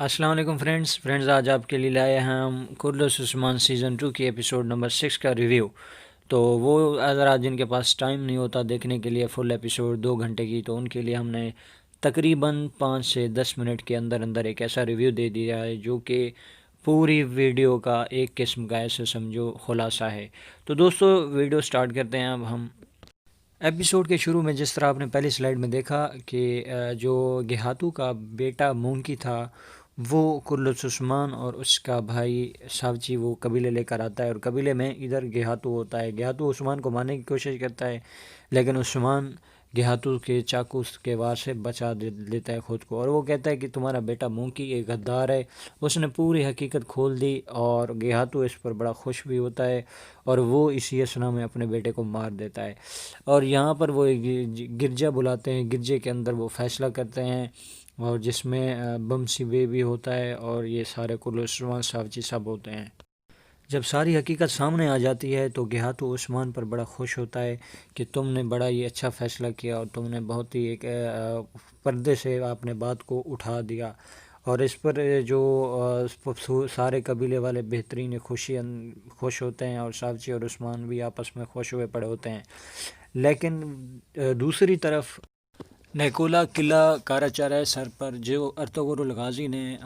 السلام علیکم فرینڈز آج آپ کے لیے لائے ہیں ہم کرلس عثمان سیزن 2 کی ایپیسوڈ نمبر 6 کا ریویو۔ تو وہ حضرات جن کے پاس ٹائم نہیں ہوتا دیکھنے کے لیے فل ایپیسوڈ 2 گھنٹے کی، تو ان کے لیے ہم نے تقریباً 5 سے 10 منٹ کے اندر اندر ایک ایسا ریویو دے دیا ہے جو کہ پوری ویڈیو کا ایک قسم کا ایسے سمجھو خلاصہ ہے۔ تو دوستو ویڈیو سٹارٹ کرتے ہیں اب ہم۔ ایپیسوڈ کے شروع میں جس طرح آپ نے پہلی سلائیڈ میں دیکھا کہ جو گہاتو کا بیٹا مونکی تھا وہ کرلس عثمان اور اس کا بھائی ساوچی وہ قبیلے لے کر آتا ہے، اور قبیلے میں ادھر گہاتو ہوتا ہے۔ گہاتو عثمان کو مارنے کی کوشش کرتا ہے لیکن عثمان گہاتو کے چاقو کے وار سے بچا لیتا ہے خود کو، اور وہ کہتا ہے کہ تمہارا بیٹا مونکی ایک غدار ہے۔ اس نے پوری حقیقت کھول دی اور گہاتو اس پر بڑا خوش بھی ہوتا ہے اور وہ اسی اسنا میں اپنے بیٹے کو مار دیتا ہے۔ اور یہاں پر وہ گرجا بلاتے ہیں، گرجے کے اندر وہ فیصلہ کرتے ہیں اور جس میں بمسی بے بھی ہوتا ہے اور یہ سارے کرلس عثمان ساوچی سب ہوتے ہیں۔ جب ساری حقیقت سامنے آ جاتی ہے تو گہاتو عثمان پر بڑا خوش ہوتا ہے کہ تم نے بڑا ہی اچھا فیصلہ کیا اور تم نے بہت ہی ایک پردے سے آپ نے بات کو اٹھا دیا، اور اس پر جو سارے قبیلے والے بہترین خوش ہوتے ہیں، اور ساوچی اور عثمان بھی آپس میں خوش ہوئے پڑے ہوتے ہیں۔ لیکن دوسری طرف نیکولا قلعہ کاراچارے سر پر جو ارطغرل غازی نے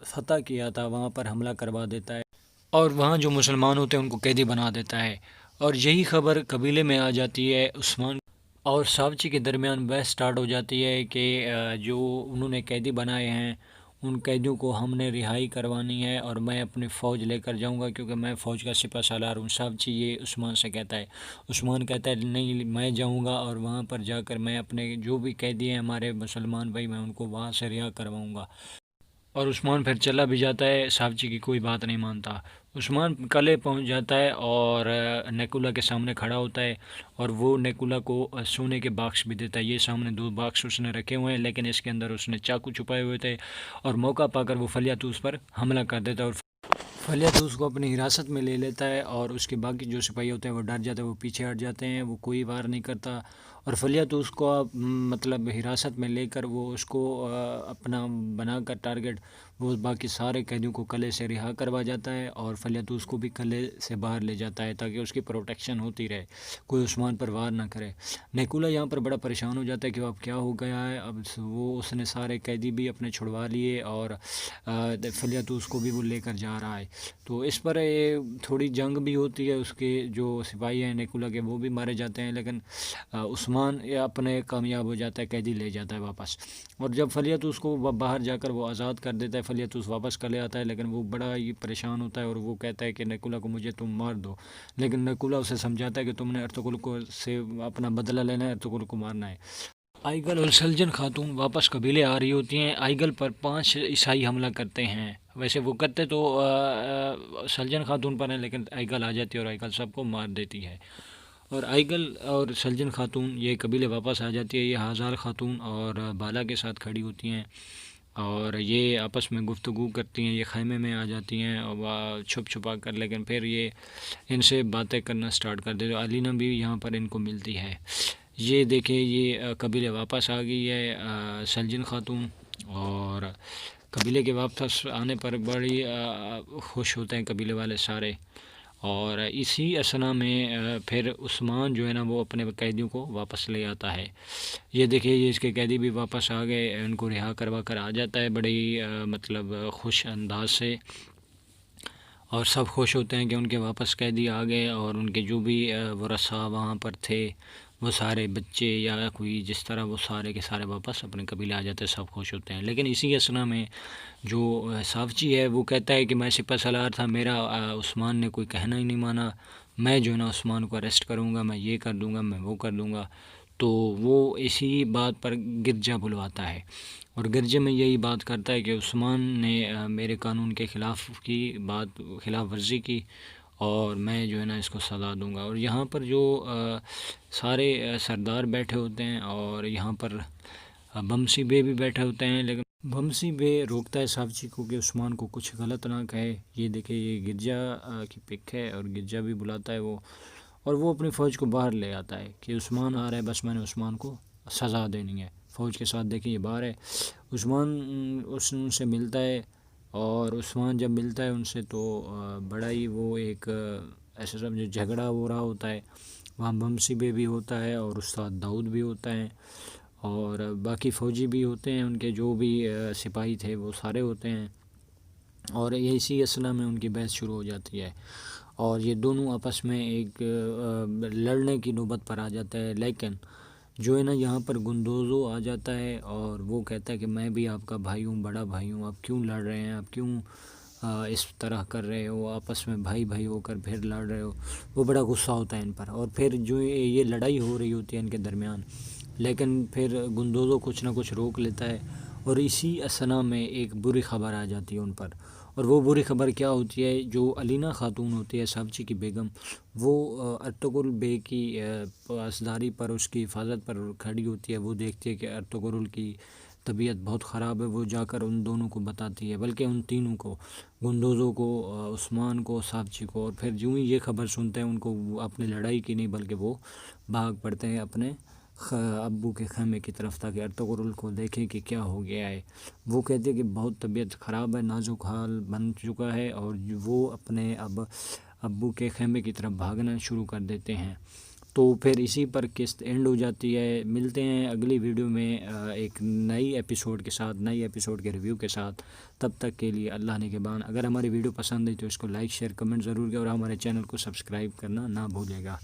فتح کیا تھا وہاں پر حملہ کروا دیتا ہے اور وہاں جو مسلمان ہوتے ہیں ان کو قیدی بنا دیتا ہے، اور یہی خبر قبیلے میں آ جاتی ہے۔ عثمان اور ساوچی کے درمیان بحث سٹارٹ ہو جاتی ہے کہ جو انہوں نے قیدی بنائے ہیں ان قیدیوں کو ہم نے رہائی کروانی ہے اور میں اپنی فوج لے کر جاؤں گا کیونکہ میں فوج کا سپہ سالار ہوں۔ ساوچی یہ عثمان سے کہتا ہے، عثمان کہتا ہے نہیں میں جاؤں گا اور وہاں پر جا کر میں اپنے جو بھی قیدی ہیں ہمارے مسلمان بھائی میں ان کو وہاں سے رہا کرواؤں گا، اور عثمان پھر چلا بھی جاتا ہے، ساوچی کی کوئی بات نہیں مانتا۔ عثمان قلعے پہنچ جاتا ہے اور نیکولا کے سامنے کھڑا ہوتا ہے اور وہ نیکولا کو سونے کے باکس بھی دیتا ہے۔ یہ سامنے 2 باکس اس نے رکھے ہوئے ہیں لیکن اس کے اندر اس نے چاقو چھپائے ہوئے تھے، اور موقع پا کر وہ فلیاتوس پر حملہ کر دیتا ہے اور فلیاتوس کو اپنی حراست میں لے لیتا ہے، اور اس کے باقی جو سپاہی ہوتے ہیں وہ ڈر جاتے ہیں، وہ پیچھے ہٹ جاتے ہیں، وہ کوئی وار نہیں کرتا، اور فلیاتوس کو مطلب حراست میں لے کر وہ اس کو اپنا بنا کر ٹارگٹ وہ باقی سارے قیدیوں کو قلعے سے رہا کروا جاتا ہے اور فلیاتوس کو بھی قلعے سے باہر لے جاتا ہے تاکہ اس کی پروٹیکشن ہوتی رہے، کوئی عثمان پر وار نہ کرے۔ نیکولا یہاں پر بڑا پریشان ہو جاتا ہے کہ اب کیا ہو گیا ہے، اب وہ اس نے سارے قیدی بھی اپنے چھڑوا لیے اور فلیاتوس کو بھی وہ لے کر جا رہا ہے۔ تو اس پر تھوڑی جنگ بھی ہوتی ہے، اس کے جو سپاہی ہیں نیکولا کے وہ بھی مارے جاتے ہیں، لیکن عثمان اپنے کامیاب ہو جاتا ہے، قیدی لے جاتا ہے واپس، اور جب فلیاتوس کو باہر جا کر وہ آزاد کر دیتا ہے فلیاتوس واپس کر لے آتا ہے، لیکن وہ بڑا ہی پریشان ہوتا ہے اور وہ کہتا ہے کہ نیکولا کو مجھے تم مار دو، لیکن نیکولا اسے سمجھاتا ہے کہ تم نے ارطغرل کو سے اپنا بدلہ لینا ہے، ارطغرل کو مارنا ہے۔ آئیگل اور سلجن خاتون واپس قبیلے آ رہی ہوتی ہیں، آئیگل پر 5 عیسائی حملہ کرتے ہیں، ویسے وہ کرتے تو سلجن خاتون پر ہیں لیکن آئیگل آ جاتی ہے اور آئیگل سب کو مار دیتی ہے، اور آئیگل اور سلجن خاتون یہ قبیلے واپس آ جاتی ہے، یہ ہزار خاتون اور بالا کے ساتھ کھڑی ہوتی ہیں اور یہ آپس میں گفتگو کرتی ہیں، یہ خیمے میں آ جاتی ہیں اور چھپ چھپا کر، لیکن پھر یہ ان سے باتیں کرنا سٹارٹ کر دیتے، علینا بھی یہاں پر ان کو ملتی ہے۔ یہ دیکھیں یہ قبیلے واپس آ گئی ہے سلجن خاتون، اور قبیلے کے واپس آنے پر بڑی خوش ہوتے ہیں قبیلے والے سارے، اور اسی اسنا میں پھر عثمان جو ہے نا وہ اپنے قیدیوں کو واپس لے آتا ہے۔ یہ دیکھیں یہ اس کے قیدی بھی واپس آ گئے، ان کو رہا کروا کر آ جاتا ہے بڑی مطلب خوش انداز سے، اور سب خوش ہوتے ہیں کہ ان کے واپس قیدی آ گئے، اور ان کے جو بھی ورثاء وہاں پر تھے وہ سارے بچے یا کوئی جس طرح وہ سارے کے سارے واپس اپنے قبیلے آ جاتے ہیں، سب خوش ہوتے ہیں۔ لیکن اسی اسنا میں جو ساوچی ہے وہ کہتا ہے کہ میں سپہ سالار تھا، میرا عثمان نے کوئی کہنا ہی نہیں مانا، میں جو ہے نا عثمان کو اریسٹ کروں گا، میں یہ کر دوں گا، میں وہ کر دوں گا، تو وہ اسی بات پر گرجا بلواتا ہے اور گرجے میں یہی بات کرتا ہے کہ عثمان نے میرے قانون کے خلاف کی بات خلاف ورزی کی اور میں جو ہے نا اس کو سزا دوں گا، اور یہاں پر جو سارے سردار بیٹھے ہوتے ہیں اور یہاں پر بمسی بے بھی بیٹھے ہوتے ہیں، لیکن بمسی بے روکتا ہے ساوچی کو کہ عثمان کو کچھ غلط نہ کہے۔ یہ دیکھے یہ گرجا کی پک ہے اور گرجا بھی بلاتا ہے وہ، اور وہ اپنی فوج کو باہر لے آتا ہے کہ عثمان آ رہا ہے، بس میں نے عثمان کو سزا دینی ہے، فوج کے ساتھ دیکھیں یہ باہر ہے، عثمان ان سے ملتا ہے، اور عثمان جب ملتا ہے ان سے تو بڑا ہی وہ ایک ایسا سمجھو جھگڑا ہو رہا ہوتا ہے، وہاں بمسی بے بھی ہوتا ہے اور استاد داؤد بھی ہوتا ہے، اور باقی فوجی بھی ہوتے ہیں، ان کے جو بھی سپاہی تھے وہ سارے ہوتے ہیں، اور اسی اثنا میں ان کی بحث شروع ہو جاتی ہے، اور یہ دونوں آپس میں ایک لڑنے کی نوبت پر آ جاتا ہے۔ لیکن جو ہے نا یہاں پر گندوزو آ جاتا ہے اور وہ کہتا ہے کہ میں بھی آپ کا بھائی ہوں، بڑا بھائی ہوں، آپ کیوں لڑ رہے ہیں، آپ کیوں اس طرح کر رہے ہو، آپس میں بھائی بھائی ہو کر پھر لڑ رہے ہو۔ وہ بڑا غصہ ہوتا ہے ان پر، اور پھر جو یہ لڑائی ہو رہی ہوتی ہے ان کے درمیان، لیکن پھر گندوزو کچھ نہ کچھ روک لیتا ہے، اور اسی اثنا میں ایک بری خبر آ جاتی ہے ان پر، اور وہ بری خبر کیا ہوتی ہے، جو علینا خاتون ہوتی ہے سابچی کی بیگم، وہ ارطغرل بے کی پاسداری پر، اس کی حفاظت پر کھڑی ہوتی ہے، وہ دیکھتی ہے کہ ارطغرل کی طبیعت بہت خراب ہے، وہ جا کر ان دونوں کو بتاتی ہے، بلکہ ان تینوں کو، گندوزو کو، عثمان کو، سابچی کو، اور پھر جو ہی یہ خبر سنتے ہیں ان کو اپنی لڑائی کی نہیں بلکہ وہ بھاگ پڑتے ہیں اپنے ابو کے خیمے کی طرف، تاکہ ارطغرل کو دیکھیں کہ کیا ہو گیا ہے۔ وہ کہتے ہیں کہ بہت طبیعت خراب ہے، نازک حال بن چکا ہے، اور وہ اپنے ابو کے خیمے کی طرف بھاگنا شروع کر دیتے ہیں۔ تو پھر اسی پر قسط اینڈ ہو جاتی ہے۔ ملتے ہیں اگلی ویڈیو میں ایک نئی ایپیسوڈ کے ساتھ، نئی ایپیسوڈ کے ریویو کے ساتھ۔ تب تک کے لیے اللہ نگہبان۔ اگر ہماری ویڈیو پسند ہے تو اس کو لائک، شیئر، کمنٹ ضرور کریں، اور ہمارے چینل کو سبسکرائب کرنا نہ بھولیے گا۔